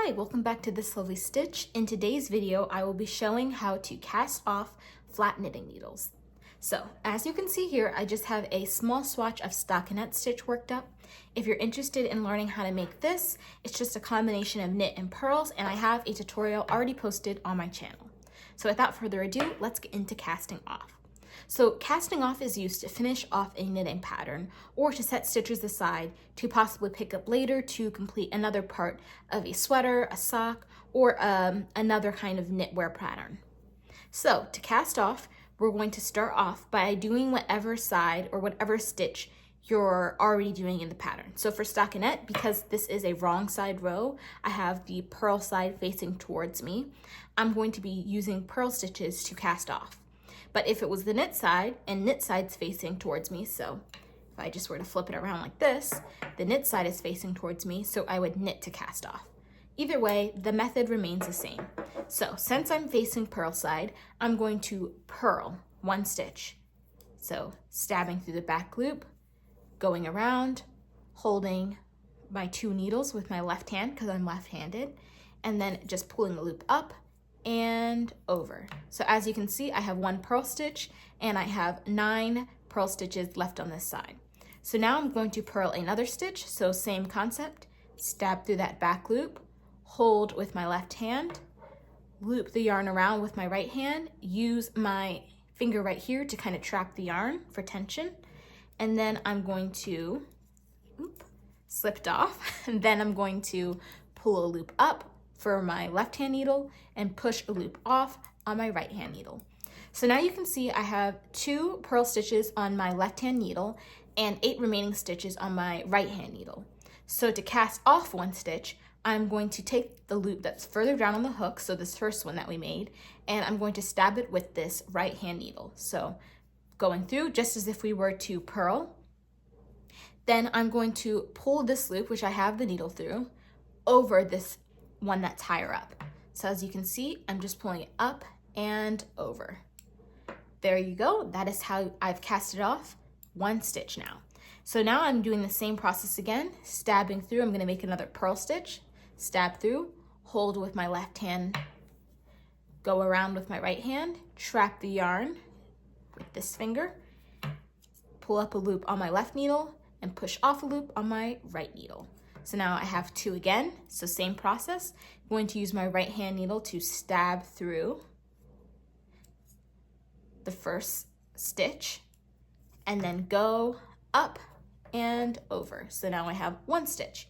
Hi, welcome back to This Lovely Stitch. In today's video, I will be showing how to cast off flat knitting needles. So, as you can see here, I just have a small swatch of stockinette stitch worked up. If you're interested in learning how to make this, it's just a combination of knit and purls, and I have a tutorial already posted on my channel. So without further ado, let's get into casting off. So casting off is used to finish off a knitting pattern or to set stitches aside to possibly pick up later to complete another part of a sweater, a sock, or another kind of knitwear pattern. So to cast off, we're going to start off by doing whatever side or whatever stitch you're already doing in the pattern. So for stockinette, because this is a wrong side row, I have the purl side facing towards me. I'm going to be using purl stitches to cast off. But if it was the knit side, and knit side's facing towards me, so if I just were to flip it around like this, the knit side is facing towards me, so I would knit to cast off. Either way, the method remains the same. So since I'm facing purl side, I'm going to purl one stitch. So stabbing through the back loop, going around, holding my two needles with my left hand because I'm left-handed, and then just pulling the loop up and over. So as you can see, I have one purl stitch and I have 9 purl stitches left on this side. So now I'm going to purl another stitch. So same concept, stab through that back loop, hold with my left hand, loop the yarn around with my right hand, use my finger right here to kind of trap the yarn for tension. And then I'm going to, slipped off, and then I'm going to pull a loop up for my left hand needle and push a loop off on my right hand needle. So now you can see I have 2 purl stitches on my left hand needle and 8 remaining stitches on my right hand needle. So to cast off one stitch, I'm going to take the loop that's further down on the hook, so this first one that we made, and I'm going to stab it with this right hand needle. So going through just as if we were to purl. Then I'm going to pull this loop, which I have the needle through, over this one that's higher up. So as you can see, I'm just pulling it up and over. There you go. That is how I've casted off one stitch now. So now I'm doing the same process again, stabbing through. I'm going to make another purl stitch, stab through, hold with my left hand, go around with my right hand, trap the yarn with this finger, pull up a loop on my left needle, and push off a loop on my right needle. So now I have 2 again, so same process. I'm going to use my right hand needle to stab through the first stitch and then go up and over. So now I have 1 stitch.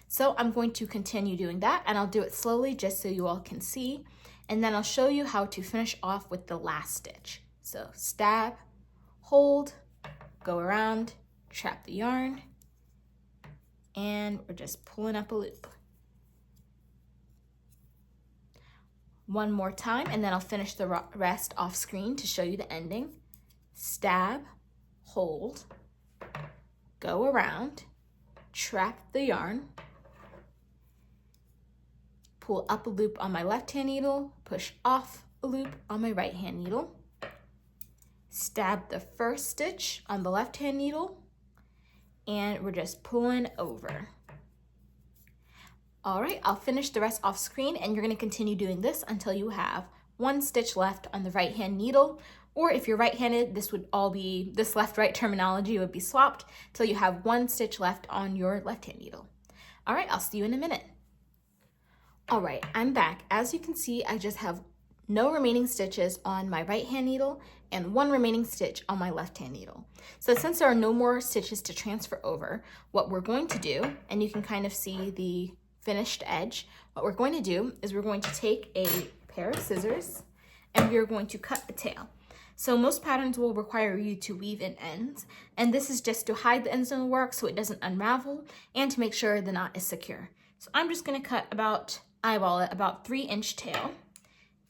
So I'm going to continue doing that, and I'll do it slowly just so you all can see, and then I'll show you how to finish off with the last stitch. So stab, hold, go around, trap the yarn, and we're just pulling up a loop. One more time, and then I'll finish the rest off screen to show you the ending. Stab, hold, go around, trap the yarn, pull up a loop on my left hand needle, push off a loop on my right hand needle, stab the first stitch on the left hand needle, and we're just pulling over. All right, I'll finish the rest off screen, and you're going to continue doing this until you have 1 stitch left on the right hand needle, or if you're right-handed, this left-right terminology would be swapped till you have 1 stitch left on your left hand needle. All right, I'll see you in a minute. All right, I'm back. As you can see, I just have no remaining stitches on my right hand needle and 1 remaining stitch on my left hand needle. So since there are no more stitches to transfer over, what we're going to do, and you can kind of see the finished edge, what we're going to do is we're going to take a pair of scissors and we're going to cut the tail. So most patterns will require you to weave in ends, and this is just to hide the ends in the work so it doesn't unravel and to make sure the knot is secure. So I'm just going to cut eyeball it about 3-inch tail,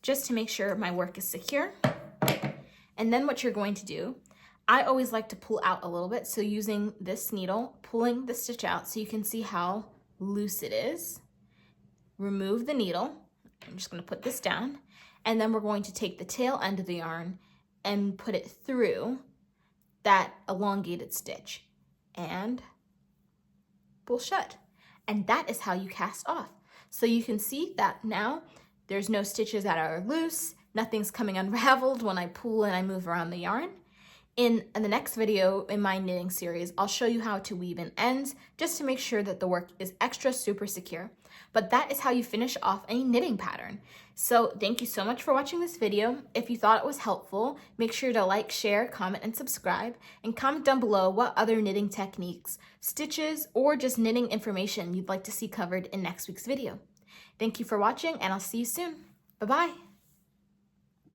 just to make sure my work is secure. And then what you're going to do, I always like to pull out a little bit, so using this needle, pulling the stitch out so you can see how loose it is. Remove the needle. I'm just going to put this down, and then we're going to take the tail end of the yarn and put it through that elongated stitch and pull shut. And that is how you cast off. So you can see that now there's no stitches that are loose, nothing's coming unraveled when I pull and I move around the yarn. In the next video in my knitting series, I'll show you how to weave in ends just to make sure that the work is extra super secure. But that is how you finish off a knitting pattern. So thank you so much for watching this video. If you thought it was helpful, make sure to like, share, comment, and subscribe, and comment down below what other knitting techniques, stitches, or just knitting information you'd like to see covered in next week's video. Thank you for watching, and I'll see you soon. Bye-bye.